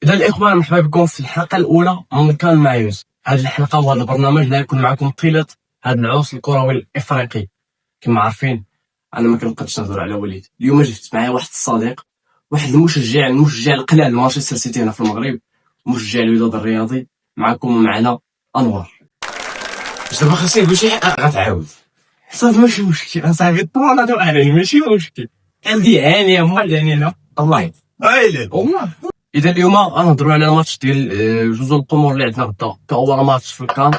إذا الإخوان مرحبا بكم في الحلقة الأولى من كان مع يوسف. هذه الحلقة وهذا البرنامج لا يكون معكم طيلة هذا العوص الكروي الإفريقي. كما عارفين أنا ما كنبقاش نهضر على وليد. اليوم جبت معايا واحد الصديق، واحد المشجع القلال لمانشستر سيتي هنا في المغرب، مشجع الوداد الرياضي. معكم ومعنا أنور. دابا خاصني نقول شي حاجة غتعاود. صافي ماشي مشكل أصاحبي، الطوالة وأعلن ماشي مشكل. عندي عانية مال عانية الله ويلي والله. إذا اليوم غنهضروا على الماتش ديال جوج القمر اللي عندنا غدا كأول ماتش في الكان،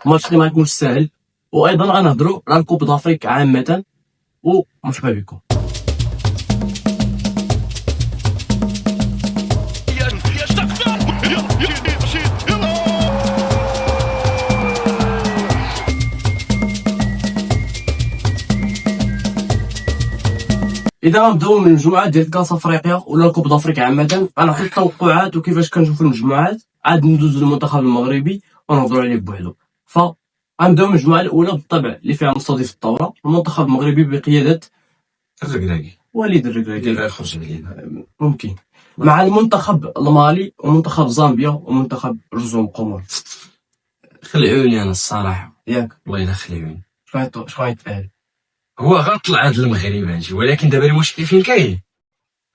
الماتش اللي ما يكونش ساهل، وأيضا غنهضروا على الكوب دافريك عامة. ومرحبا بكم. إذا غنبداو من المجموعات ديال كاس افريقيا ولا الكوب دافريك عامة، غنعطي التوقعات وكيفاش كنشوفوا المجموعات، عاد ندوزو للمنتخب المغربي ونهضروا عليه بوحدو. غنبداو من المجموعة الأولى بالطبع اللي فيها مستضيف الدورة المنتخب المغربي بقيادة الركراكي وليد الركراكي اللي غيخرج علينا ممكن، مع المنتخب المالي ومنتخب زامبيا ومنتخب جزر القمر. خلعوني انا الصراحه، ياك والله الا خلعوني. شكون يتقال؟ هو غطلع هاد المغرب هادشي، ولكن دابا المشكل فين كاين؟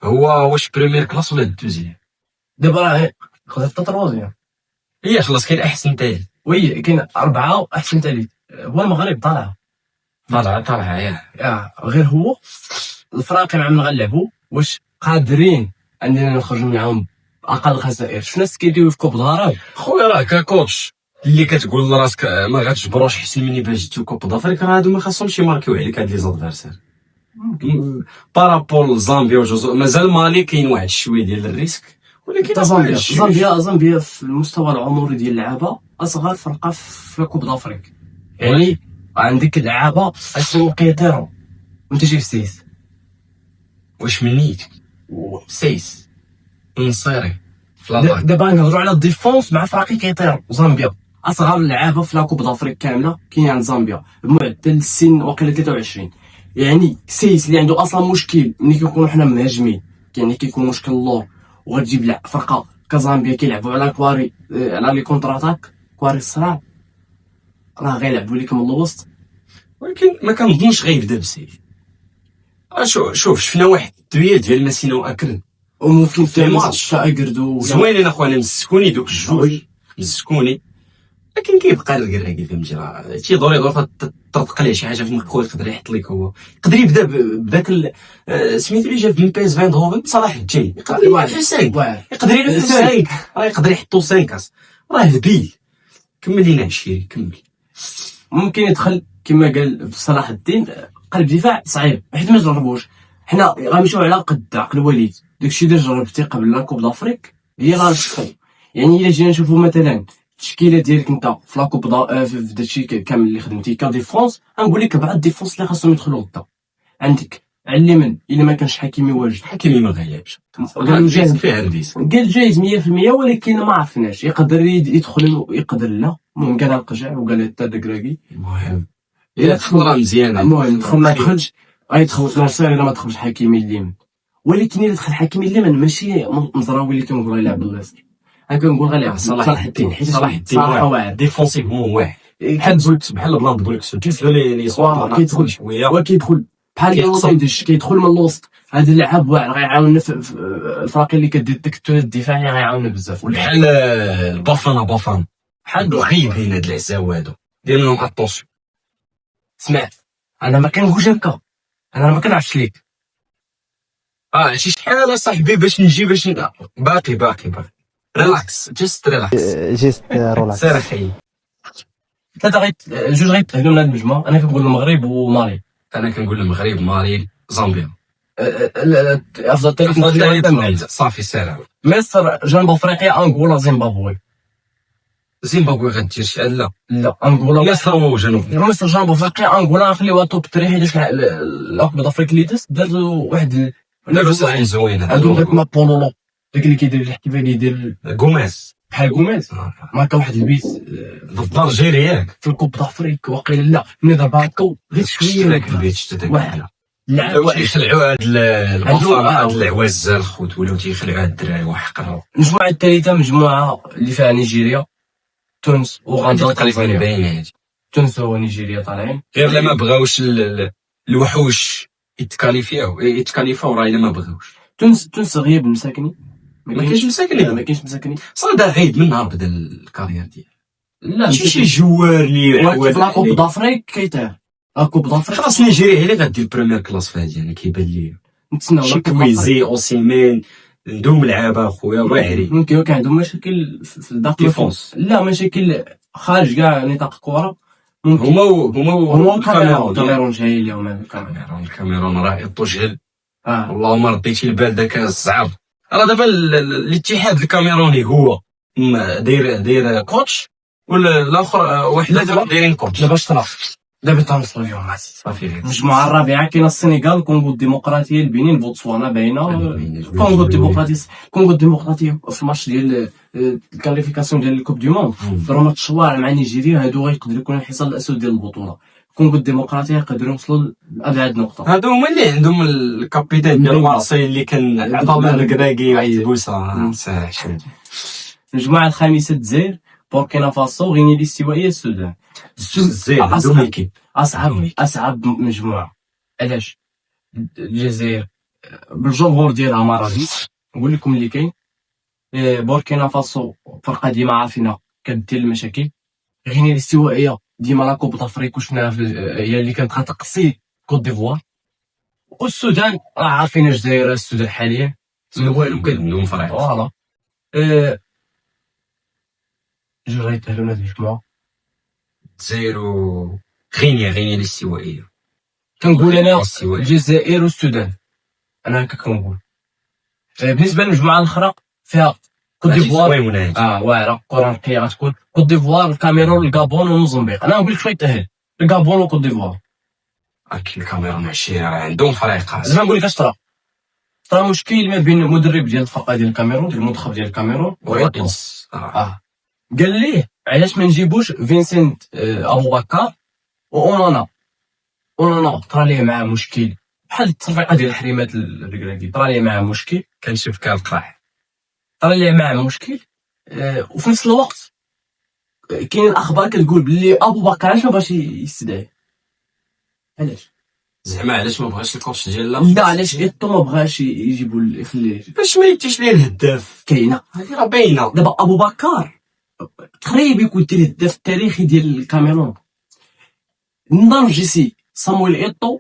هو واش بريمير كلاس ولا الدوزيام؟ دابا راه خدات حتى تروازيام. هي خلاص كاين احسن تالت، وي كاين 4 احسن ثالث. هو المغرب طالع طالعه يا غير هو الفراقي مع من غنلعبوا واش قادرين اننا نخرجوا معاهم باقل خسائر. شفنا كيديروا في كوب الغرب. خويا راه ككوتش اللي كتقول لراسك ما غاتجبروش حسن مني باش جبتو كوب دافريك، راه هادو ما خاصهمش يماركيو عليك هاد لي زادفيرسير. بارابول زامبيا وجزر مازال مالي كاين واحد شويه ديال الريسك، ولكن زامبيا في المستوى العمري ديال اللعابه اصغر فرقه في كوب دافريك. يعني عندك لعابه اسمو كيطيروا وانت جاي سيس. واش منيت سيس نصيري دابا نهضروا على الديفونس مع فرقي كيطيروا. زامبيا اصغر لعابه في لاكوب دافريك كامله كاين عند زامبيا بمعدل السن وقيله 23. يعني سيس اللي عنده اصلا مشكل ملي كنكونوا حنا مهاجمين، يعني كيكون مشكل اللور، وغتجيب فرقه كزامبيا كيلعبوا على كواري على لي كونتراتاك كواري الصراع، راه غيلعبوا لك من الوسط. ولكن ما كنظنش غيبدا بسيف. شوف شفنا واحد الدويه ديال مسينا واكرن، وممكن في ماتش اكردو زوينين اخواني مسكوني دوك الجوج مسكوني، لكن كيبقى الكراكي فهمتي راه تيدور تطرق ليه شي حاجه في مخو يقدر يحط لك. هو يقدر يبدا بداك سميتو اللي جاب من بيس فاندهوفن صلاح الجاي، يقدر يغير 5 راه يقدر يحطو 5 راه هبيل. كمل لينا عشيري كمل. ممكن يدخل كما قال صلاح الدين قلب دفاع صعيب حيت ما جربوش. حنا غنمشيو على قد عقل وليد، داكشي اللي جربتي قبل لاكوب دافريك هي غنشوفو. يعني الا جينا نشوفو مثلا التشكيله ديالك انت في لاكوب في داكشي كامل اللي خدمتي كديفونس، غنقول لك 4 ديفونس اللي خاصهم يدخلوا غدا. عندك على اليمين الا ما كانش حكيمي واجد، حكيمي ما غيلعبش، قال جاهز فيها الريس، قال جايز 100%، ولكن ما عرفناش يقدر يدخل يقدر لا. المهم قال القجع وقال حتى الدكراكي. المهم الا دخل راه مزيان. المهم دخل ما دخلش غيدخل في نصير الا ما دخلش حكيمي اليمين. ولكن الا دخل حكيمي اليمين ماشي مزراوي اللي كنقول يلعب باللاصق، هكا نقول غير صلاح الدين. حيت صلاح الدين واعر ديفونسيفمون واعر بحال بولكس بحال بلان بولكس كيدخل لي صوار كيدخل شويه وكيدخل بحال يدش كيدخل من الوسط. هذا اللعاب واعر غيعاوننا في الفراقي اللي كدير التكتل الدفاعي غيعاوننا بزاف. بحال البافان بحال غايبين هاد العزاو هادو دير لهم اتونسيون. سمعت انا ما كنقولش هكا، انا ما كنعرفش ليك شي شحال اصاحبي باش نجي باش باقي ريلاكس جست ريلاكس سير اخي. جوج غيتأهلوا من هاد المجموعة. انا كنقول المغرب ومالي. انا كنقول المغرب مالي زامبيا. افضل ثالث صافي سير. مصر جنوب افريقيا انغولا زيمبابوي غدير شي لا انغولا مصر وجنوب مصر جنوب افريقيا انغولا نخليوها توب 3 حيت الاكبر افريقيا اللي داروا واحد نفس زوين. عندهم داك ما بولولو داك اللي كيدير الاحتفال يدير غوميز بحال غوميز ماركا واحد البيس ضد الجيري ياك في الكوب دافريك. واقيلا لا ملي ضرب هكا غير شويه لك البيت شتا داك ولاو تيخلعوا هاد البطاله، هاد عندهم العوازه الخوت، ولاو تيخلعوا هاد الدراري وحقروا. المجموعة الثالثة مجموعة اللي فيها نيجيريا، تونس، أوغندا تقريبا وتنزانيا. باينه هادي، تونس ونيجيريا طالعين. غير لما بغاوش الوحوش يتكاليفاو راه الا ما بغاوش. تونس غياب المساكني، ما كاينش مساكن، ما كاينش مساكني. صاد غايب من نهار بدا الكارير ديالو. لا ماشي شي جوار اللي ولكن في لاكوب دافريك كيتاه، لاكوب دافريك خلاص نيجيريا هي اللي غادي البريمير كلاس في هادي. انا كيبان لي نتسناو شي لاكوب كويزي اوسيمين عندهم لعابه اخويا واعري. ممكن كان عندهم مشاكل في الداخل ديفونس. لا مشاكل خارج كاع نطاق الكره. هما الكاميرون جاي اليوم الكاميرون راه يطوجل. اه اللهم رديتي البال داك الصعب. راه دابا الاتحاد الكاميروني هو داير كوتش، ولا الاخر واحد دايرين كوتش. دابا شرف دابا تنوصلوا اليوم عزيز. صافي المجموعه الرابعه كاينه السنغال، الكونغو الديمقراطيه، البنين، بوتسوانا باينه. الكونغو الديمقراطيه في الماتش ديال الكاليفيكاسيون ديال الكوب دي موند ضربوا ماتش واعر مع نيجيريا، هادو غيقدروا يكونوا الحصان الاسود ديال البطوله. الكونغو الديمقراطيه يقدروا يوصلوا لابعد نقطه. هادو هما اللي عندهم الكابيتان ديال مارسيل اللي كان عطاه الكراكي واحد البوسه. المجموعه الخامسه الجزائر، بوركينا فاسو، غينيا الاستوائيه، السودان. الجزائر عندهم ايكيب اصعب مجموعه. علاش؟ الجزائر بالجمهور ديالها مرضي، نقول لكم اللي كاين. بوركينا فاسو فرقه ديما عارفينها كدير المشاكل. غينيا الاستوائيه ديما لا كوب دافريك وشفناها هي اللي كانت غتقصي كوت ديفوار. والسودان راه عارفين الجزائر السودان حاليا والو عندهم فرح. فوالا جوج غيتأهلوا من هاد المجموعه. الجزائر وغينيا الاستوائيه. كنقول انا الجزائر والسودان، انا هكا كنقول. بالنسبه للمجموعه الاخرى فيها كوت ديفوار واعره، كره نقيه غتكون كوت ديفوار، الكاميرون، الغابون والموزمبيق. انا نقول لك شنو يتأهل، الغابون وكوت ديفوار. اكيد الكاميرون ماشي راه عندهم فريق. زعما نقول لك اش طرا مشكل ما بين المدرب ديال الفرقه ديال الكاميرون، ديال المنتخب ديال الكاميرون ورئيس. قال ليه علاش ما نجيبوش فينسنت ابو بكر واونانا طرا ليه معاه مشكل بحال التفرقه ديال الحريمات الركراكي، طرا ليه معاه مشكل، كنشوف كالقاع طرا ليه معاه مشكل. وفي نفس الوقت كاين الاخبار كتقول بلي ابو بكر علاش ما بغاش يستدعي. علاش؟ زعما علاش ما بغاش الكوتش ديال لا علاش ايطو ما بغاش يجيبوا يخليه باش ما يتيش ليه الهداف. كاينه هذه راه باينه. دابا ابو بكر قريب يكون الهداف التاريخي ديال الكاميرون. نرجسي صامويل ايطو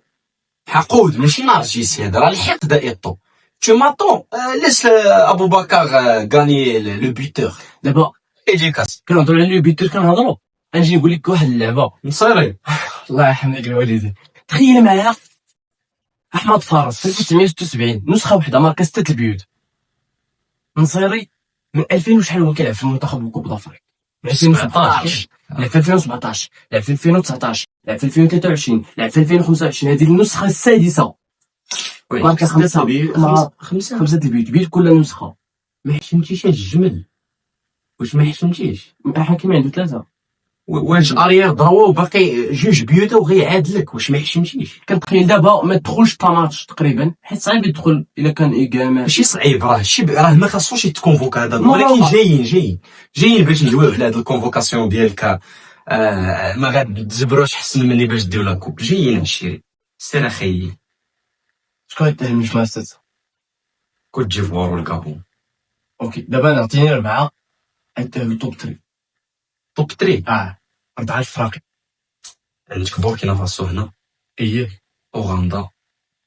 حقود ماشي نرجسي، هذا راه الحقد ايطو. Tu m'attends laisse ابو بكر غاني لو بيتور. دابا ايديكاس كنهضروا على لو بيتور، كنهضروا نجي نقول لك واحد اللعبه نصيري الله يرحمك الوالدين. تخيل معايا احمد فارس في 1976 نسخه وحده ماركه 6 البيوت. نصيري من 2000 وشحال هو كيلعب في المنتخب الكوب دافريك، من 2017 لعب في 2017 لعب في 2019 لعب في 2023 لعب في 2025. هذه النسخه السادسه ماركه 5 البيوت كل نسخه. ما حشمتيش الجمل؟ واش ما حشمتيش؟ حكيم عنده 3. واش اريير ضروا باقي جوج بيوت وغيعادلك؟ واش ما حشمتيش؟ كنتخيل دابا ما تدخلش طاماتش تقريبا، حيت صعيب يدخل الا كان ايكاما. ماشي صعيب، راه ما خاصوش يتكونفوكا هذا، ولكن جايين باش ندويو على هذا الكونفوكاسيون ديالك. ما غتجبروش حسن مني باش ديروا لا كوب. جايين نشري سير اخي. شكون يتأهل من المجموعه السادسه؟ كوت ديفوار والغابون. اوكي دابا نعطيني 4 يتأهلوا توب 3. توب 3 4 الفراقي. عندك بوركينا فاسو هنا، اوغندا.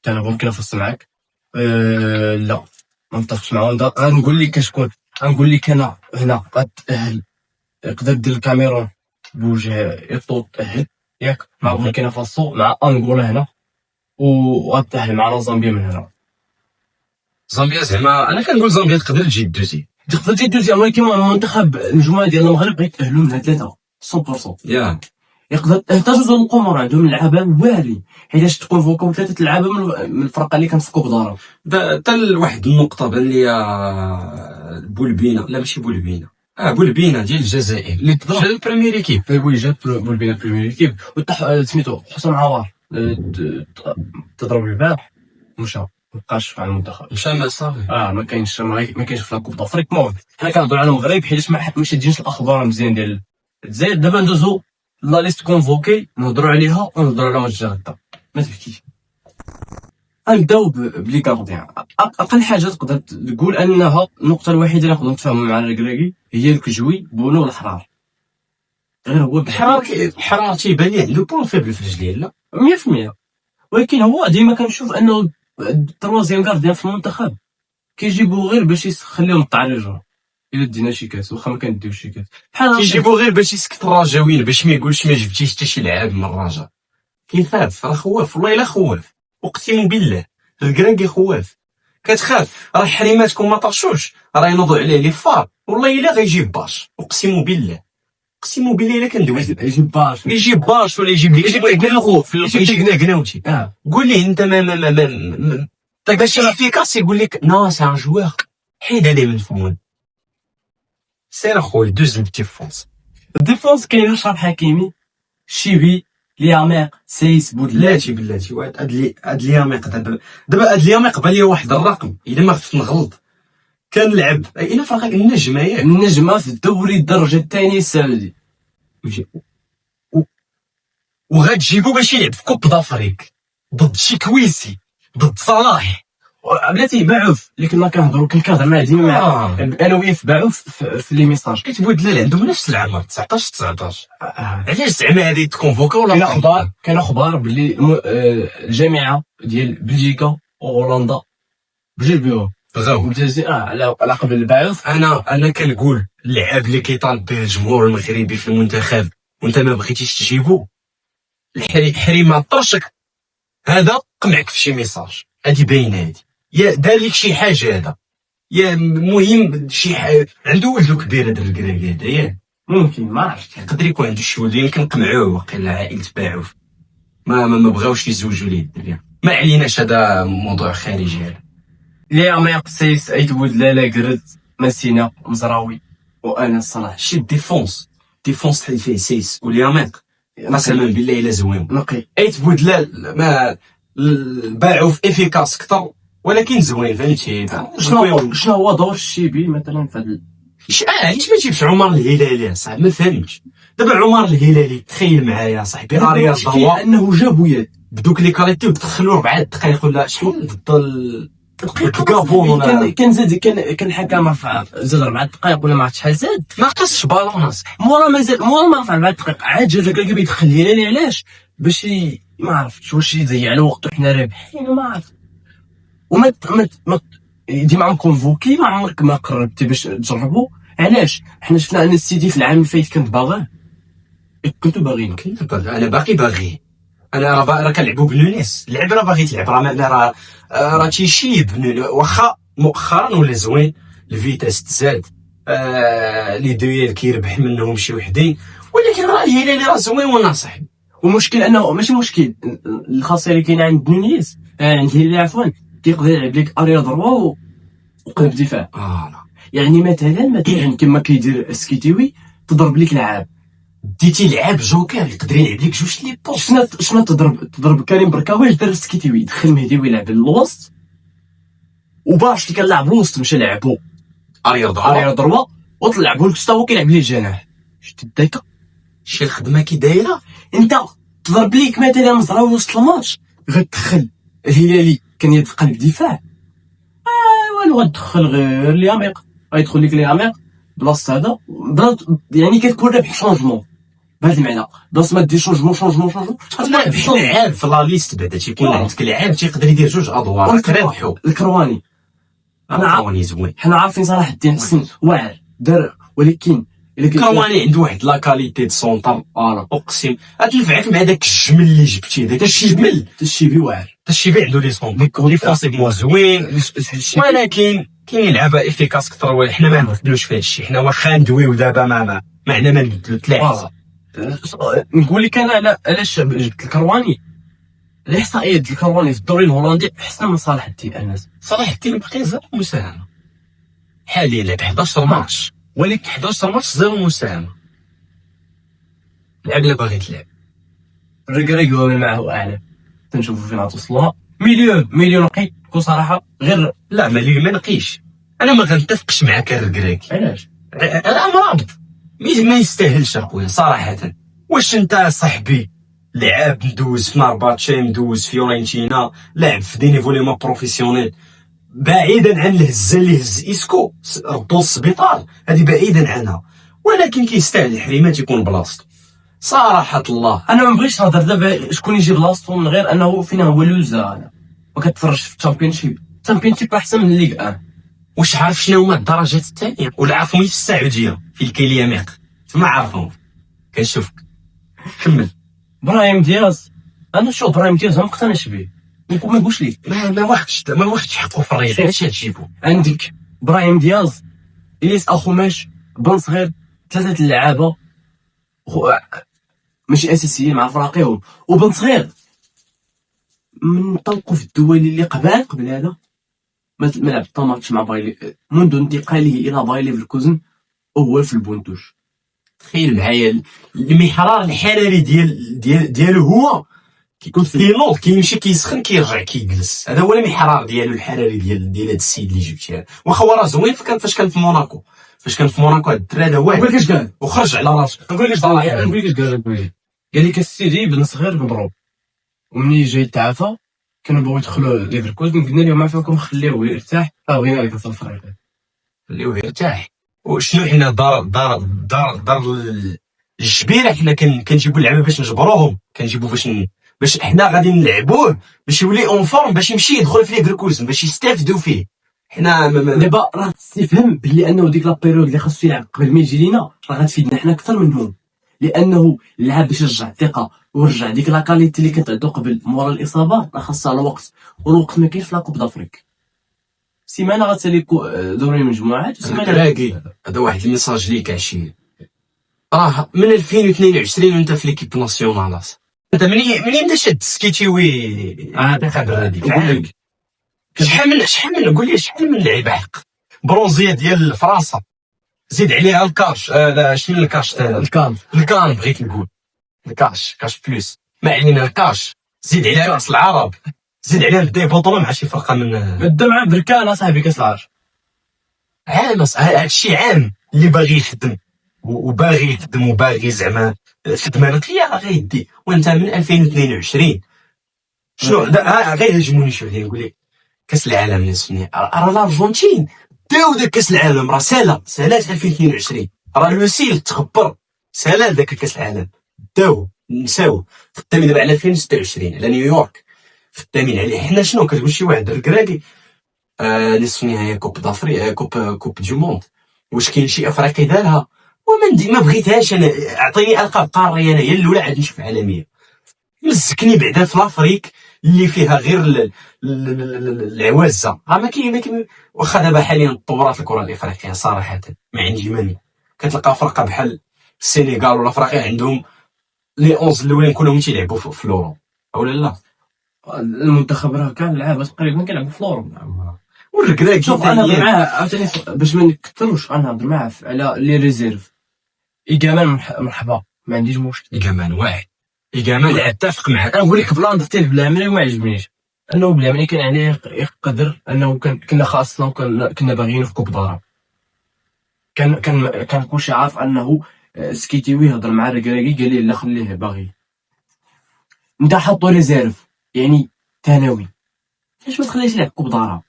انا بوركينا فاسو معاك. لا ما نتفقش مع اوغندا. غنقول لك شكون، غنقول لك انا هنا غتأهل. يقدر دير الكاميرون بوجه ايطو تأهل ياك مع بوركينا فاسو مع انغولا هنا، وغتأهل معنا زامبيا من هنا. زامبيا زعما انا كنقول زامبيا تقدر تجي دوزي، ولكن المنتخب المجموعه ديال المغرب غيتأهلوا منها 3 100%. يقدر تجوز القمر عندهم لعابه واعرين، حيتاش تكونفوكاو 3 لعابه من الفرقه اللي كانت في كوب دارهم. حتى واحد النقطه بان لي بولبينا، لا ماشي بولبينا، بولبينا ديال الجزائر اللي جا البريمير ايكيب. وي جات بولبينا البريمير ايكيب، سميتو حسام عوار تضرب البارح مشى مابقاش مع المنتخب. مشى ما صافي. ما كاينش في لاكوب دافريك. المهم حنا كنهضروا على المغرب حيت ما شادينش الاخبار مزيان ديال الجزائر. دابا ندوزو لا ليست كونفوكي نهضروا عليها ونهضروا على ماتش غدا. ما تبكيش. غنبداو بلي كارديان. اقل حاجه تقدر تقول انها النقطه الوحيده اللي نقدروا نتفاهموا مع الركراكي هي الكجوي بونو والحرار. غير هو الحرار تيبان لي عنده بون فيبل في رجليه لا 100%. ولكن هو ديما كنشوف انه التروازيام كارديان في المنتخب كيجيبوه غير باش يخليهم طعرجوا الا دينا شي كاس، واخا ما كنديوش شي كاس كيجيبوه غير باش يسكت الرجاويين، باش ما يقولش ما جبتيش حتى شي لعاب من الرجاء. كيخاف، راه خواف والله الا خواف، اقسم بالله الكراكي خواف. كتخاف راه حريماتكم ما طرشوش، راه ينوضوا عليه لي فار والله الا غيجيب باش، اقسم بالله الا كندوي يجيب باش ولا يجيب لي يجيب قناوتي. قول ليه انت ما باش افيكاس يقول لك نو سي ان جوار، حيد عليه من فمون. سير اخويا دوز الديفونس. الديفونس كاين شرف حكيمي، شيبي، لياميق، سيس، بودلاتي. بلاتي هاد لياميق دابا هاد لياميق بان لي واحد الرقم الا ما خفت نغلط. كان لعب الا فرق النجمه في الدوري الدرجه الثانيه السعودي، وغتجيبو باش يلعب في كوب دافريك ضد شي كويسي ضد صلاح. بلاتي باعوف اللي كنا كنهضر مع ديما انا وياه باعوا في لي ميساج. كيتبوا الدلال عندهم نفس العمر 19 علاش زعما هادي تكونفوكا ولا كاين اخبار باللي الجامعه ديال بلجيكا وهولندا بجوج بيهم بغاو ممتازين على قبل البعوث. انا كنقول اللعاب اللي كيطالب به الجمهور المغربي في المنتخب وانت ما بغيتيش تجيبو الحريمه طرشك، هذا قمعك في شي ميساج. هادي باينه، هادي يا دار لك شي حاجه، هذا يا مهم شي حاجه عنده ولدو كبير هذا الكراكي هذا. يا ممكن ما عرفتش يقدر يكون عنده شي ولد، يمكن قمعوه وقيلا عائلة باعوف ما بغاوش يزوجوا ليه الدريه. ما عليناش، هذا موضوع خارجي. هذا ليه ما يقصيس ايت بود لالا قرد مسينا مزراوي وانا الصلاح شي ديفونس اللي فيه سيس والياميق قسما بالله الا زوين نقي. ايت بودلال ما باعوا في افيكاس كثر ولكن زوين، فهمتي. شنو هو دور الشيبي مثلا في هذا علاش ما تجيبش عمر الهلالي صاحبي؟ ما فهمتش. دابا عمر الهلالي تخيل معايا صاحبي ارياض ضوا انه جابو يد بدوك لي كاليتي ودخلوا 4 دقائق ولا شحال ضد الكابون. كان زاد كان الحكم رفع زاد 4 دقائق ولا ما عرفت شحال زاد، ما قصش بالون مورا ما رفع 4 دقائق عاد جا داك اللي بيدخل الهلالي. علاش؟ باش ما عرفتش واش يضيع له وقته حنا رابحين ما عرفت. وما ديما مكونفوكي ما عمرك ما قربتي باش تجربو. علاش؟ حنا شفنا ان السيتي في العام اللي فايت كنت باغيه، كنتو باغيين. انا باغي انا راه كنلعبوا بنونيس. اللعب راه باغي تلعب، راه تيشيب واخا مؤخرا ولا زوين الفيتاس تزاد، لي دويل كيربح منهم شي وحدين، ولكن راه الهلالي راه زوين وناصح. والمشكل انه ماشي مشكل الخاصيه اللي كاينه عند نونيز عند الهلال عفوا كيقدر يلعب لك اريا ضربه وقلب دفاع. يعني مثلا كما كيدير السكيتيوي تضرب لك لعاب، ديتي لعاب جوكر يقدر يلعب لك جوج لي بوست. شنو تضرب كريم بركاوي اش دار السكيتيوي؟ دخل مهدي ويلعب الوسط وباش اللي كنلعب الوسط مشى لعبو اريا ضربه وطلعبو لك ستا هو كيلعب ليه الجناح. شتي الديكه شي الخدمه كي دايره. انت تضرب ليك مثلا مزراوي وسط الماتش غتدخل الهلالي كان يدخل بدفاع والو غتدخل غير الياميق غيدخل لك الياميق بلاصه هذا يعني كتكون رابح شونجمون بهذا المعنى. بلاصه ما دير شونجمون غتربح لعاب في لا ليست بعدا تيكون عندك لعاب تيقدر يدير جوج ادوار تربحوا. الكرواني انا زوين، حنا عارفين صلاح الدين حسن واعر دار، ولكن كرواني عنده واحد لا كاليتي دو سونطر اقسم غتنفعك مع داك الجمل اللي جبتي. داك الشيبي واعر، الشيبي عنده لي سونطر ديفونسيفمون زوين، ولكن كاين لعبه افيكاس كثر. وحنا ما نبدلوش في هادشي، حنا واخا ندويو دابا ما معنا ما نبدلو تلاعب. نقول لك انا علاش جبت الكرواني. الاحصائيات ديال الكرواني في الدوري الهولندي احسن من صلاح الدين. الناس صلاح الدين باقي زيرو مساهمه حاليا، لعب 11 ماتش ولكن 11 ماتش زيرو مساهمه. لعب لا باغي تلعب الركراكي هو معه اعلى تنشوفوا فين غتوصلونا. مليون نقي بكل صراحه. غير لا ما نقيش، انا ما غنتفقش معاك الركراكي. علاش؟ انا مرابط ما يستاهلش اخويا صراحه. واش انت صاحبي لعاب ندوز في نارباتشي، ندوز فيورنتينا، لعب في دينيفوليمون بروفيسيونيل، بعيدا عن الهزه اللي هز اسكو ردو للسبيطار، هذه بعيدا عنها، ولكن كيستاهل الحريمات يكون بلاصتو صراحه الله. انا ما بغيتش نهضر دابا شكون يجي بلاصتو، من غير انه فينا هو لوزا. انا ما كتفرجش في الشامبيونشيب احسن من الليغ ان. واش عارف شنو هما الدرجات الثانيه؟ ولا عارفهم في السعوديه في الكيلياميق؟ ما عارفهم. كنشوفك كمل. ابراهيم دياز، انا شوف ابراهيم دياز ما مقتنعش به، ما نقولش ليك ما واخدش حقه في الرياضه. اش تجيبو؟ عندك ابراهيم دياز، الياس اخوماش، بن صغير، ثلاثه اللعابه ماشي اساسيين مع فراقيهم. وبن صغير من طلقوا في الدولي اللي قبل هذا ما لعب حتى ماتش مع بايلي منذ انتقاله الى باير ليفركوزن، وهو في البونتوش. تخيل معايا المحرار الحراري ديالو هو كيكون كينوض كيمشي كيسخن كيرجع كيجلس. هذا هو المحرار ديالو الحراري ديال هذا السيد اللي جبتيه. واخا هو راه زوين فاش كان في موناكو. هذا الدري هذا واعر. نقول لك اش قال، وخرج على راسو. نقول لك اش قال لك السيدي بن صغير مضروب، ومني جاي تعافى كانوا بغاو يدخلوا ليفركوزن، قلنا لهم عافاكم خليوه يرتاح، بغينا لك كاس الافريقيا خليوه يرتاح. وشنو حنا دار الجبيره، حنا كنجيبوا اللعبه باش نجبروهم، كنجيبوا باش حنا غادي نلعبوه باش يولي اون فورم، باش يمشي يدخل في ليفركوزن باش يستافدوا فيه. حنا دابا راه تفهم بلي انه ديك لابيريود اللي خاصو يلعب قبل ما يجي لينا راه غتفيدنا حنا اكثر منهم، لانه اللعاب باش يرجع الثقه ورجع ديك لاكاليتي اللي كانت عنده قبل مورا الاصابه راه خاصها الوقت، والوقت ما كاينش في لاكوب دافريك. سيمانه غتسالي دوري المجموعات وسيمانه هذا واحد الميساج ليك عشيه. راه من 2022 وانت في ليكيب ناسيونال. انت منين بدا شاد سكيتيوي خبر هذيك؟ شحال من قول لي شحال من لعيبه حق برونزيه ديال فرنسا، زيد عليها الكاش. لا شنو الكاش؟ الكان بغيت نقول الكاش بلوس، ما علينا الكاش. زيد عليها كاس العرب، زيد عليها دي بطوله مع شي فرقه من بدا مع بركان اصاحبي كاس العرب. هادشي عام اللي باغي يخدم وباغي زعما خدمه نقيه راه غيدي. وانت من 2022 شنو غير هجموني شويه نقول لك كاس العالم يا سني. راه الارجنتين داو داك كاس العالم، راه سالات 2022. راه لوسيل تخبر سالات داك كاس العالم، داو نساو خدامين دابا على 2026 على نيويورك، خدامين عليه. حنا شنو كتقول شي واحد الكراكي نصف نهائي كوب دافري كوب دو موند، واش كاين شي افريقي دارها؟ وما بغيتهاش انا. اعطيني القاب قاريه، انا هي الاولى عاد نشوف عالميه. مزكني بعدا في لافريك اللي فيها غير العوازه. ما كاين واخا دابا حاليا تطورات الكره الافريقيه صراحه ما عندي مانع. كتلقى فرقه بحال السنغال ولا افريقيا عندهم لي 11 الاولين كلهم تيلعبوا في لورو اولا لا. المنتخب راه كان لعابه تقريبا كيلعبوا في لورو. والركراكي شوف انا نهضر معاه عاوتاني باش ما نكثروش، نهضر معاه على لي ريزيرف. إيكامان مرحبا ما عنديش مشكل. إيكامان واعر، إيكامان اتفق معاك. نقول لك بلان ديال بلعمري ما عجبنيش، انه بلعمري كان عليه يقدر انه كنا خاصنا كنا باغيين في كوب دارا. كان كلشي عارف انه سكيتيوي هضر مع الركراكي قال ليه لا خليه باغي. انت حطو ريزيرف يعني ثانوي، علاش ما تخليش يلعب كوب دارا؟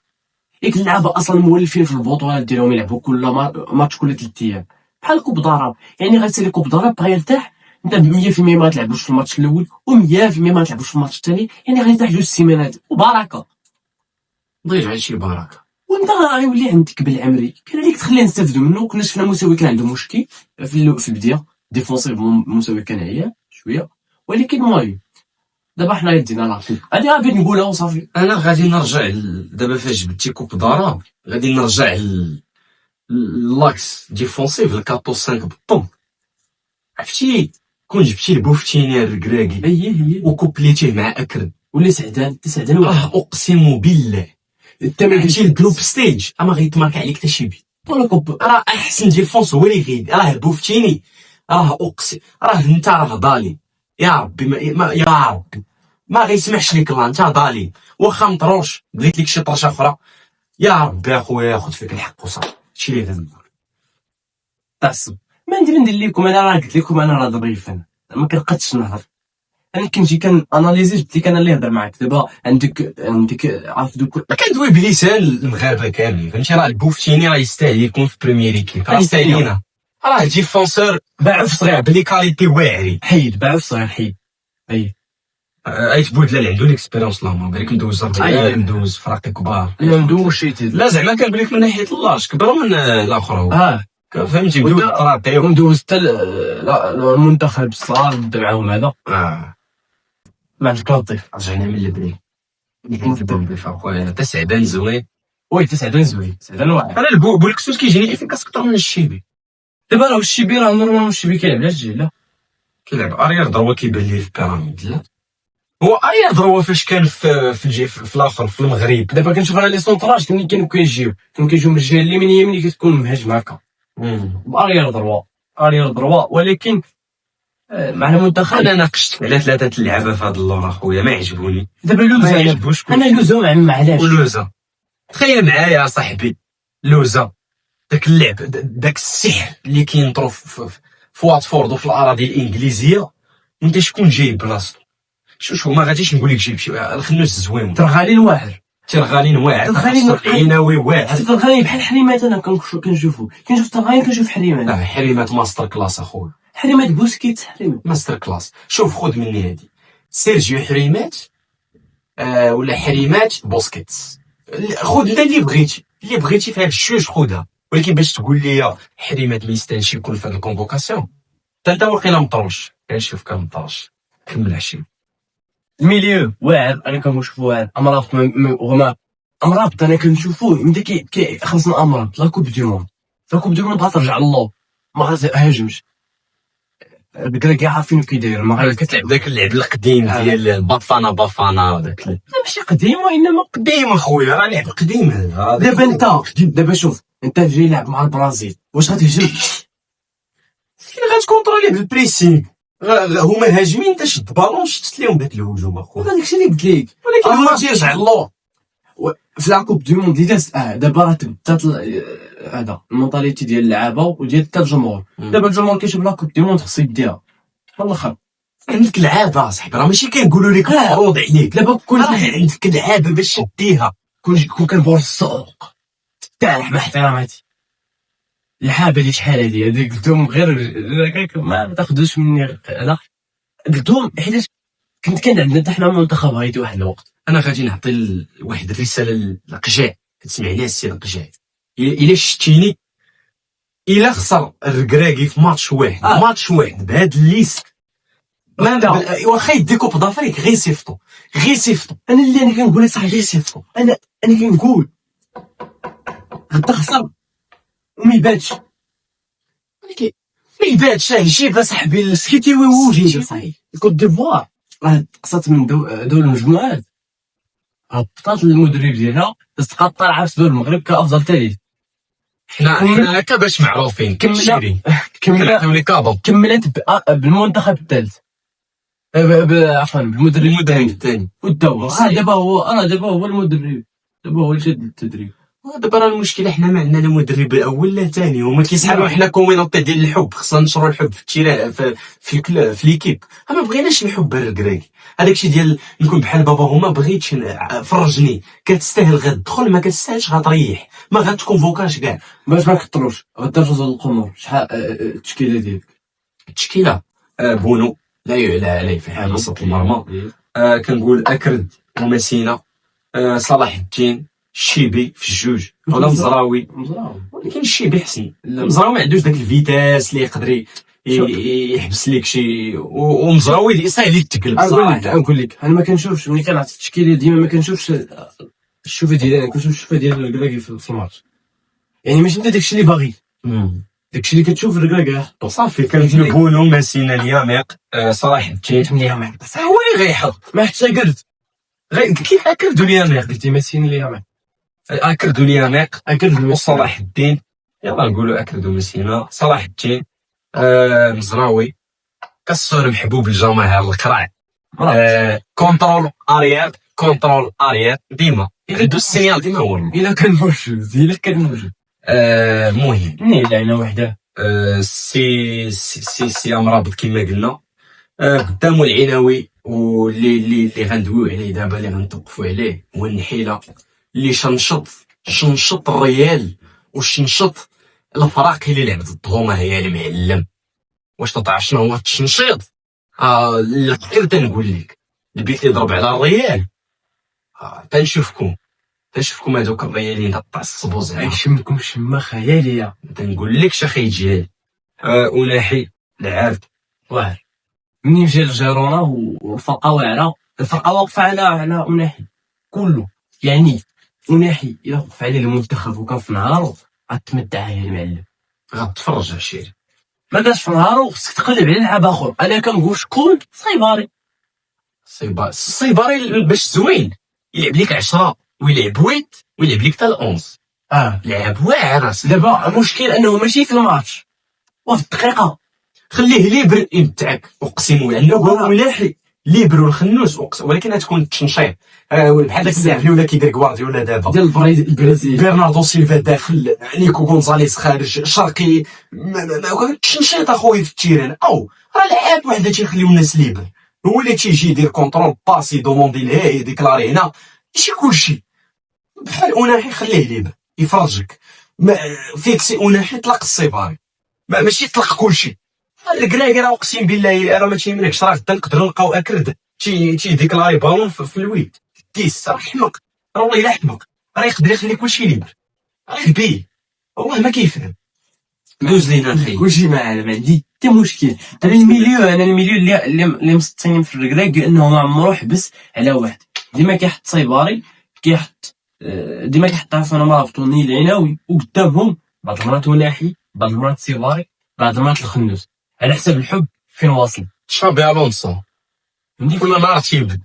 ياك اللعابه اصلا مولفين في البطوله ديالهم يلعبوا كل ماتش كل 3 ايام بحال كوب دارا. يعني غتسالي كوب دارا بغا يرتاح، انت 100% ما تلعبوش في الماتش الاول و100% ما تلعبوش في الماتش الثاني، يعني غيرتاح 2 سيمانات وبركه. ضيف على شي بركه وانت غيولي عندك بالعمري كان عليك تخليه نستافدوا منه. كنا شفنا مساوي كان عنده مشكل في البدايه ديفونسيف، مساوي كان عيان شويه، ولكن المهم دابا حنا يدينا لاطي هادي غادي نقولها وصافي. انا غادي نرجع دابا فاش جبتي كوب دارا غادي نرجع لاكس ديفونسيف 14-5 بالضبط. عرفتي كون جبتي البوفتيني الركراكي هي وكوبليتيه مع اكرم ولا سعدان اقسم بالله انت ما جبتي الجروب ستيج ما غيتمارك عليك حتى شي بي. راه احسن ديفونس هو اللي غيد. راه البوفتيني راه اقسم راه انت راه ضالي يا ربي يا ربي ما غيسمحش ليك الله، انت ضالي واخا مطروش بغيت لك شي طرشه اخرى، يا ربي اخويا ياخذ فيك الحق وصافي، هادشي اللي لازم نقول. تعصب. ما ندير لكم، انا راه قلت لكم انا راه ظريف، انا ما كنقدش نهضر. انا كنجي كان اناليزي، قلت لك انا اللي نهضر معاك دابا. عندك عارف دوك ما كندوي بلسان المغاربه كاملين، فهمتي؟ راه البوفتيني راه يستاهل يكون في بريمير ايكيب، راه يستاهلينا، راه ديفونسور باعو في صغير، بلي كاليتي واعرين. حيد باعو في صغير، حيد ايت بودلا اللي عنده ليكسبيريونس، اللهم بارك، مدوز الريال، مدوز فراقي كبار، انا مدوش شي تيد. لا زعما كنقول لك من ناحيه اللاج كبر من الاخر هو، فهمتي؟ مدوز فراقي وندوز حتى المنتخب الصغار بدا معاهم هذا. ما عندك لطيف. رجعنا من البري نكذب اخويا، حتى سعدان زوين. وي تسعدون زوين، تسعدون واعر. انا بولكسوس كيجيني افيكاس اكثر من الشيبي. دابا راه الشيبي راه نورمالمون الشيبي كيلعب على الجهه. كيلعب اريير ضربه كيبان ليه في بيراميد، لا هو اريير ضربه فاش كان في الاخر في المغرب. دابا كنشوف انا لي سونطراج كانوا كيجيو من الجهه اليمين، يمين كتكون مهاجم هكا باريير ضربه، ولكن مع المنتخب انا ناقشت على 3 اللعابه في هذا اللور اخويا، ما عجبوني. دابا لوزا، انا لوزا علاش؟ ولوزا تخيل معايا صاحبي، لوزا داك اللعب، داك السحر اللي كينطرو في واتفورد وفي الاراضي الانجليزيه، وانت شكون جايب بلاصتو؟ شوف ما غاديش نقول لك جيب شي الخنوس زوين، ترغالين واعر، ترغالين واعر، عيناوي واعر، ترغالين بحال حريمات. انا كنشوف ترغالين، كنشوف حريمات. لا حريمات ماستر كلاس اخويا، حريمات بوسكيتس، حريمات ماستر كلاس. شوف خذ مني هادي، سيرجيو حريمات ولا حريمات بوسكيتس، خذ انت اللي بغيتي في هاد الشوج خذها، ولكن باش تقول لي حريمات ما يستاهلش يكون في هاد الكونفوكاسيون، انت واقيلا مطروش. كنشوف كنطرش كمل 20 الميليو واعر. انا كنشوف واعر امراض هما امراض. انا كنشوفوه ملي كي خلصنا امراض لا كوب دي موند، غترجع الله ما غاتهاجمش. الكرا كاع عارفين كي داير، ما كتلعب داك اللعب القديم ديال بافانا داك لا ماشي قديم، وانما قديم اخويا، راه لعب قديم هذا. دابا انت دابا شوف، انت جاي لعب مع البرازيل، واش غتهجم؟ فين غتكونترولي بالبريسينغ؟ هما هاجمين، انت شد بالون شتت لهم داك الهجوم اخويا، داكشي اللي قلت لك. ولكن هما تيرجع اللور في لاكوب دو موند اللي دازت. دابا راه تبدات هذا المونطاليتي ديال اللعابه وديال حتى الجمهور. دابا الجمهور كيشوف لاكوب دو موند خصو يديها في الاخر. عندك لعابه اصاحبي، راه ماشي كنقولوا لك مفروض عليك، دابا كون عندك لعابه باش تديها. كون كنبور السوق تاع مع احتراماتي، اللعابه اللي شحال هادي هذيك قلتهم غير ما تاخذوش مني. لا قلتهم حيت كنت كان عندنا حنا منتخب هايدي واحد الوقت. انا غادي نعطي واحد الرساله للقجاع، كتسمعني السي القجاع، الا شتيني الا خسر الركراكي في ماتش واحد بهاد الليست، واخا يدي كوب دافريك غير صيفطو. انا اللي كنقول صاحبي غير صيفطو. انا كنقول غدا خسر وما يبانش، ولكن ما يبانش جيب صاحبي السكيتي ويوجي صاحبي. كوت ديفوار راه تقصات من دور المجموعات، هبطات المدرب ديالها تستقاط طالعه في دور المغرب كافضل ثالث. حنا هكا باش معروفين كملت بالمنتخب الثالث، عفوا بالمدرب الثاني والدور. دابا هو المدرب، دابا هو اللي شاد التدريب. دابا راه المشكله حنا ما عندنا لا مدرب الاول لا ثاني، هما كيسحبوا حنا كومينوطي ديال الحب، خصنا نشروا الحب في التيران في ليكيب. ما بغيناش الحب الركراكي، هذاك الشيء ديال نكون بحال بابا هما بغيتش فرجني، كتستاهل غتدخل، ما كتستاهلش غتريح، ما غتكونفوكاش كاع. باش ما نكثروش غدا جوج القمر. شحال التشكيله ديالك؟ التشكيله بونو لا يعلى عليه في حال وسط المرمى، كنقول اكرد ومسينا، صلاح الدين، الشيبي في الجوج، ولا مزراوي. ولكن الشيبي حسن، مزراوي ما عندوش داك الفيتاس اللي يقدر يحبس لك شي، ومزراوي اللي صايب يتقلب. نقول لك انا ما كنشوفش ملي كنعطي التشكيله ديما، ما كنشوفش الشوفه ديالي، كنشوف الشوفه ديال الكراكي في الماتش. يعني ماشي انت داكشي اللي باغي، داكشي اللي كتشوف الكراكي حطو صافي. كنقولوا مسينا الياميق، صلاح الدين الياميق هو اللي غيحط، ما حتى قرد كيف اكردوا الياميق؟ قلتي مسين الياميق، اكردوا الياميق، اكردوا صلاح الدين. يلا نقولوا اكردوا مسينا، صلاح الدين، مزراوي، كسر محبوب الجماهير القرع كونترول اريير ديما عنده السينيال ديما هو الا كان موجود المهم نيل عينا وحده. سي امراض كما قلنا. قدامو العناوي واللي غندويو عليه دابا اللي غنتوقفوا عليه هو النحيله اللي شنشط الريال وشنشط الفراق اللي لعبت الضغومه هي المعلم. واش تعرف شنو هو التشنشيط؟ الاخير تنقول لك البيت اللي ضرب على الريال. تنشوفكم هذوك الريالين تعصبوا زعما يشمكم شمه خياليه. تنقول لك اخي جيل وناحي لعاب واعر منين جا الجيرونا والفرقه واعره. الفرقه واقفه على أناحي كله، يعني أناحي الا وقف عليه المنتخب وكان في نهارو غتمتع يا المعلم. غتفرج عشير ما كانش في نهارو خصك تقلب على لعاب اخر. انا كنقول شكون؟ الصيباري باش زوين يلعب لك 10 ويلعب 8 ويلعب لك حتى 11. لعب واعر. دابا المشكل انه ماشي في الماتش وفي الدقيقه. خليه ليبر يمتعك اقسم بالله. هو ملاحي ليبر والخنوس ولكن غتكون تشنشيط بحال داك اللاعب اللي ولا كيدير غوارديولا دابا ديال البرازيل. برناردو سيلفا داخل، نيكو غونزاليس خارج، شرقي تشنشيط اخويا في التيران. او راه لعاب وحده تيخليو الناس ليبر، هو اللي تيجي يدير كونترول باسي دوموندي ليه يديكلاري هنا ماشي كلشي. بحال اوناحي خليه ليبر يفرجك. فيكسي اوناحي طلق الصيباري ماشي طلق كلشي. الكراكي راه اقسم بالله راه ما تيملكش. راه غدا نقدروا نلقاو اكرد تيديكلاري بالون في الويد ديس. راه حمق، راه والله الا حمق. راه يقدر يخلي كلشي ليبر. راه بيه والله ما كيفهم. دوز لينا الخير كلشي ما عندي حتى مشكل. انا الميليو اللي مسطينين في الركراك لانه ما عمرو حبس على واحد. ديما كيحط صيباري، ديما كيحط عفوا مرافطوني العناوي وقدامهم بعض المرات وناحي، بعض المرات صيباري، بعض المرات الخنوس على حسب الحب فين واصل. شابي الونسو كل نهار تيبد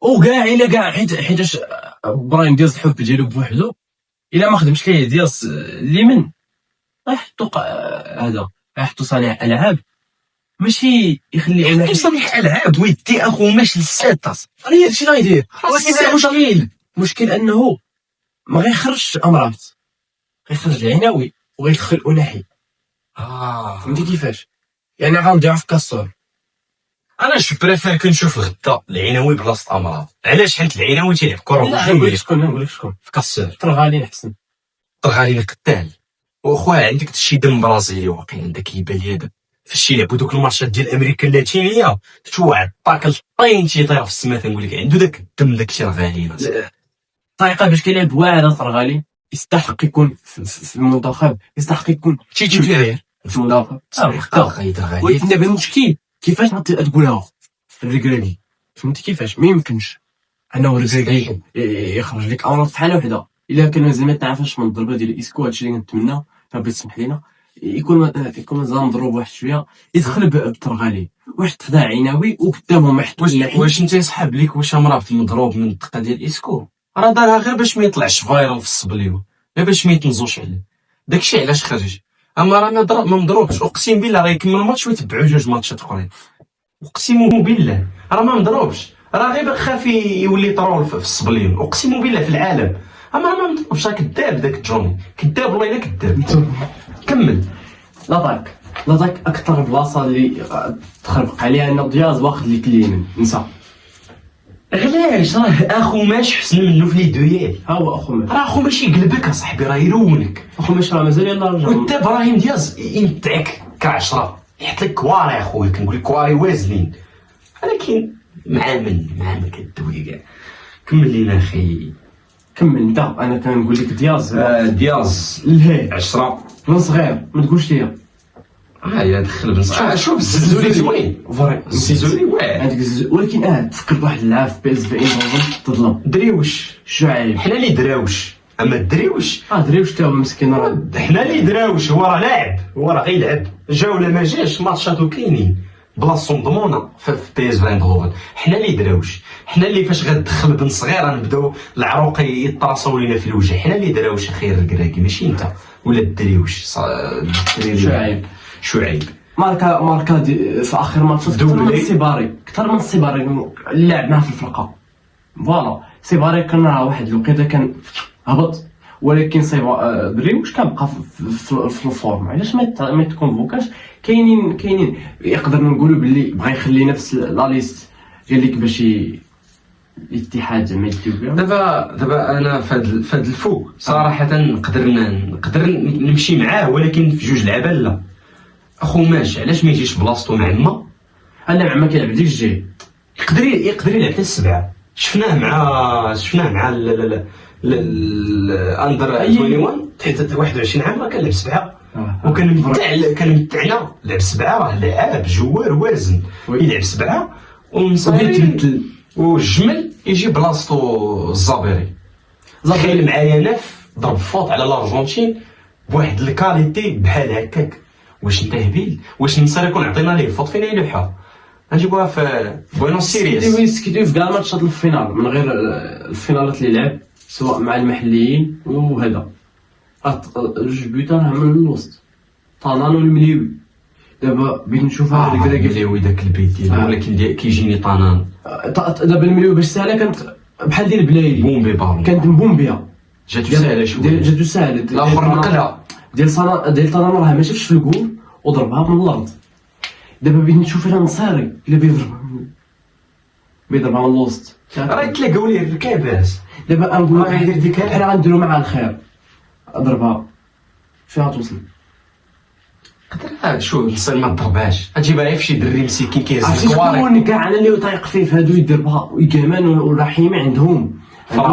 وكاع الا كاع حيتاش برايم دياز الحب ديالو بوحدو الا ما خدمش ليه دياز اليمين غيحطو هذا غيحطو صانع العاب ماشي يخلي على صانع العاب ويدي اخو ماشي للساتاس. راه هادشي اللي غيدير. ولكن مشغيل المشكل انه ما غيخرجش امراض، غيخرج العناوي وغيدخل أناحي. فهمتي كيفاش؟ يعني غنضيعو في كاسور. انا جو بريفير كنشوف غدا العناوي بلاصه امراض. علاش؟ حيت العناوي تيلعب كره نقول لك شكون في كاسور طرغالين احسن. طرغالين قتال. واخويا عندك شي دم برازيلي واقع عندك يبان لي هذا فاش يلعبوا دوك الماتشات ديال امريكا اللاتينيه تشوع طاكل طين تيطير في السما. تنقول لك عنده داك الدم داك الشيء غالي. الطريقه باش كيلعب واعر طرغالين يستحق يكون في المنتخب، يستحق يكون تيتيرير في المنتخب. ولكن دابا المشكل كيفاش غتقولها في الركراكي. فهمتي كيفاش؟ ما يمكنش انه الركراكي يخرج لك امر في حاله وحده. الا كان زعما تعرفاش من الضربه ديال اسكو هادشي اللي كنتمنى ربي يسمح لينا يكون مازال مضروب واحد شويه يدخل بطرغالي واش تخدع عناوي وقدامهم ما يحطوش. واش انت يسحب لك واش مرافط مضروب من الدقه ديال اسكو؟ راه دارها غير باش ما يطلعش فايرال في الصبليو، غير باش ما يتنزوش عليه. داكشي علاش خرج. اما راه ما مضروبش. اقسم بالله راه يكمل الماتش ويتبعوا جوج ماتشات اخرين. اقسم بالله راه ما مضروبش. راه غير خاف يولي طرول في الصبليو. اقسم بالله في العالم. اما راه ما مضروبش. راه كذاب داك جوني، كذاب والله الا كذاب. كمل. لاطاك اكثر بلاصه اللي تخربق عليها ان دياز واخد ليك اليمين نسى. علاش؟ راه اخو ماش حسن منه في لي دويال. ها هو اخو ماش. راه اخو ماشي يقلبك اصاحبي، راه يرونك. اخو ماش راه مازال يلاه رجع. وانت ابراهيم دياز يمتعك ك10 يحط لك كواري اخويا. كنقول لك كواري وازنين ولكن مع من كدوي كاع. كمل لينا اخي. كمل انت. انا كنقول لك دياز لهي 10 من صغير ما تقولش ليا. يا دخل بن صغير. شوف الزلزولي زوين فري الزلزولي واعر عندك ولكن تفكر بواحد اللاعب في بي اس في تظلم دريوش. شعيب حنا اللي دراوش. اما الدريوش دريوش تا هو مسكين. راه حنا اللي دراوش. هو راه لاعب، هو راه غيلعب. جا ولا ما جاش ماتشاتو كاينين بلاصتو مضمونه في بي اس في ايندهوفن. حنا اللي دراوش. حنا اللي فاش غتدخل بن صغير غنبداو العروق يطرصوا لينا في الوجه. حنا اللي دراوش خير الكراكي ماشي انت ولا الدريوش. شعيب. ماركا في اخر ماتشات كثر من السيباري اللي لعب معاه في الفرقه. فوالا سيباري كان واحد الوقيته كان هبط، ولكن دريوش كنبقى في الفورم. علاش ما تكونفوكاش؟ كاينين يقدر نقولوا باللي بغا يخلي نفس لا ليست قال لك باش الاتحاد زعما يديو بها. دابا انا فهاد الفوق صراحه نقدر نمشي معاه، ولكن في جوج لعبه لا. اخو ماشي، علاش ما يجيش بلاصتو مع ما؟ انا مع ما كيلعب ديك الجهه يقدر يلعب حتى السبعه. شفناه مع الاندر 21 تحت 21 عام راه كنلعب سبعه، وكان متعنا لعب سبعه. راه لاعب جوار وازن يلعب سبعه ومصايب والجمل يجي بلاصتو الزابيري. تخيل معايا ناف ضرب فوت على الارجنتين بواحد الكاليتي بحال هكاك. واش انت هبيل؟ واش النصر يكون عطينا ليه فوت فينا يلوحها؟ غنجيبوها في بوينوس سيريس. كيدوي في كاع ماتشات الفينال من غير الفينالات اللي لعب سواء مع المحليين وهذا. جوج بيوتان من الوسط طنان والمليوي. دابا بغيت نشوف هذا الكراكي المليوي داك البيت ديالو، ولكن كيجيني طنان. دابا المليوي باش ساهله كانت بحال ديال بلايلي بومبي بالون كانت مبومبيا جاتو ساهله شويه. جاتو ساهله الاخر نقلها ديال طنان راه ما شافش في الجول وضربها من الارض. دابا بغيت نشوف انا نصاري الا بيضربها من الوسط راه يتلاقاو ليه الركابات. دابا نقول حنا غنديرو معاه الخير ضربها فين غتوصل؟ قدر شو الصير ما ضربهاش غتجيبها غير فشي دري مسكين كيهز الكواري. شكون كاع انا اللي طايق فيه في هادو يديرها ويكمان والرحيمه عندهم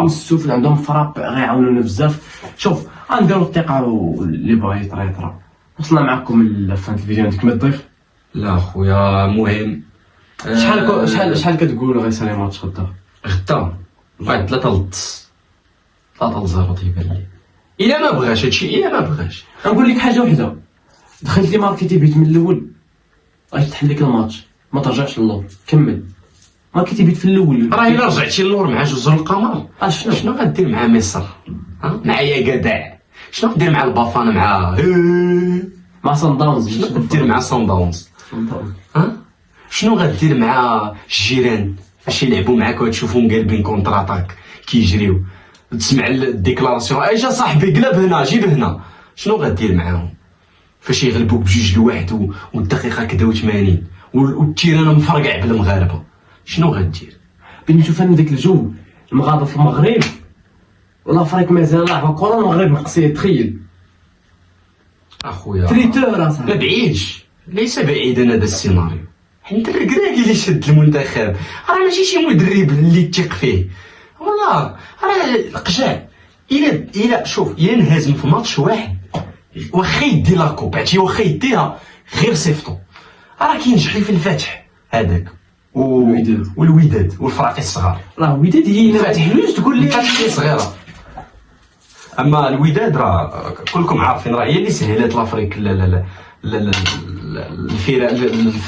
السفل عندهم فراب غيعاونونا بزاف. شوف غنديرو الثقه اللي بغا يطرا. وصلنا معكم لفان الفيديو. عندك ما تضيف؟ لا خويا مهم. شحال كتقول غيسالي ماتش غدا؟ غدا واحد 3-0 تيبان لي. الا ما بغاش هادشي، الا ما بغاش نقول لك حاجه وحده. دخلت لي ماركيتي بيت من الاول غيتحل لك الماتش، ما ترجعش للور كمل. ماركيتي بيت في الاول راه الا رجعتي للور مع جزر القمر شنو غدير مع مصر؟ مع يا قداع شنو غدير مع البافانا مع صن داونز؟ شنو غدير مع صن داونز؟ شنو غدير مع الجيران فاش يلعبوا معاك وتشوفهم قالبين كونتراتاك كيجريو تسمع الديكلاراسيون اجا صاحبي قلب هنا جيب هنا؟ شنو غدير معاهم فاش يغلبوك ب2-1 والدقيقه كدا و80 والتيران مفرقع بالمغاربه؟ شنو غدير؟ بغيت نشوف انا داك الجو المغاربه في المغرب والافريق مازال لعبه كره. المغرب نقصيه تخيل اخويا تريتور ما بعيدش، ليس بعيدا هذا السيناريو. حيت الكراكي اللي شد المنتخب راه ماشي شي مدرب اللي تثق فيه والله. راه القجاع الا شوف الا انهزم في ماتش واحد واخا يدي لاكوب عرفتي، واخا يديها غير صيفطو راه كينجح لي في الفتح هذاك والوداد والفرق الصغار. راه الوداد هي الفتح لوش تقول لي الفتح صغيره، اما الوداد راه كلكم عارفين راه هي اللي سهلت لافريك الفرق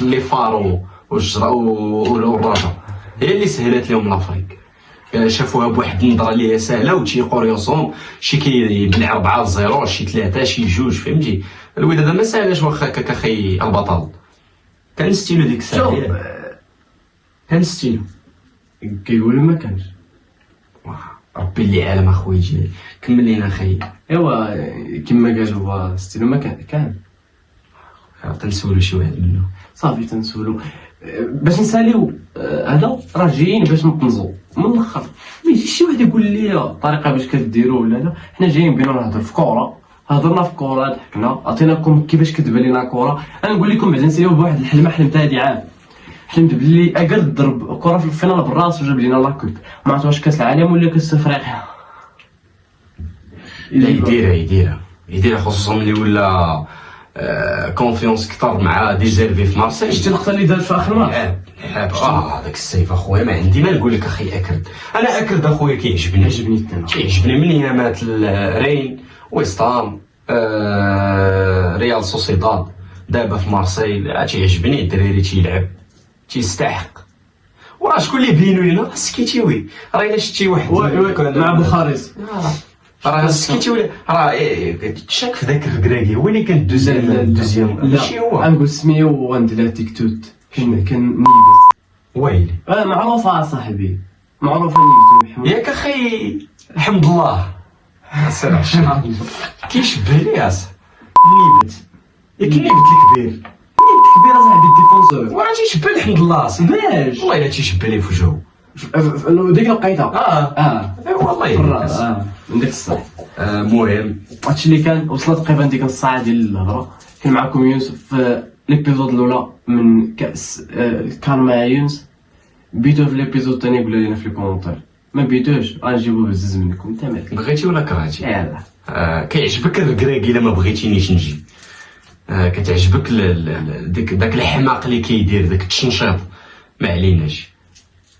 اللي فارو والجزرة والرجاء، هي اللي سهلت لهم لافريك. شافوها بواحد النظره اللي هي سهله وتيقوا ريوسهم شي كيبلع 4-0 شي 3 شي 2 فهمتي. الوداد ما ساهلاش واخا هكاك اخي البطل كان ستيلو ديك الساعه كان ستيلو كيقولوا ما كانش. ربي اللي عالم اخويا يجي كمل لينا اخي. ايوا كما قالوا ستيلو ما كان تنسولو شي واحد منه صافي تنسولو باش نساليو. هذا راه جايين باش نطنزو من الاخر. ما يجيش شي واحد يقول لي الطريقه باش كديروا ولا لا. حنا جايين بينا نهضر في كره، هضرنا في كره ضحكنا عطيناكم كيفاش كتبان لينا كره. انا نقول لكم بعدا نساليو بواحد الحلمه حلمتها هادي عام. حلمت بلي اقل ضرب كره في الفينال بالراس وجاب لينا لاكوب. ما عرفت واش كاس العالم ولا كاس افريقيا. يديرها خصوصا ملي ولا كونفيونس كثر مع ديزيرفي في مارسيل. شتي اللقطه اللي دار في اخر ماتش لعب داك السيف اخويا ما عندي ما نقول لك اخي اكرد. انا اكرد اخويا كيعجبني من ايامات رين ويستام ريال سوسيداد دابا في مارسيل. تيعجبني الدراري تيلعب تيستحق. وراه شكون اللي بينو لينا سكيتيوي راه الا شتي واحد مع بوخاريز راه سكيتي ولا راه شاك في ذاك الكراكي هو اللي كان الدوزيام ماشي هو. غنقول سميه وغندير تيك توت. كان نيبت ويلي معروفه صاحبي، معروفه نيبت محمود. ياك اخي الحمد الله. سلام كيشبه لي اصاحبي نيبت، ياك نيبت الكبير كبير صاحبي الديفونسور. وراه تيشبه الحمد الله اصاحبي. باش والله الا تيشبه لي في وجهه. ديك لقيتها والله في الراس من ديك الصح. المهم هادشي اللي كان وصلت تقريبا ديك نص ساعه ديال الهضره. كان معكم يونس في ليبيزود الاولى من كاس كان مع يونس. بيتو في ليبيزود الثاني قولوا لنا في الكومونتير، ما بيتوش غنجيبو بزز منكم. انت مالك بغيتي ولا كرهتي؟ يلاه كيعجبك الكراكي الا ما بغيتينيش نجي؟ كتعجبك داك الحماق اللي كيدير داك التشنشاط؟ ما عليناش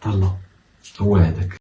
طلع هو هذاك.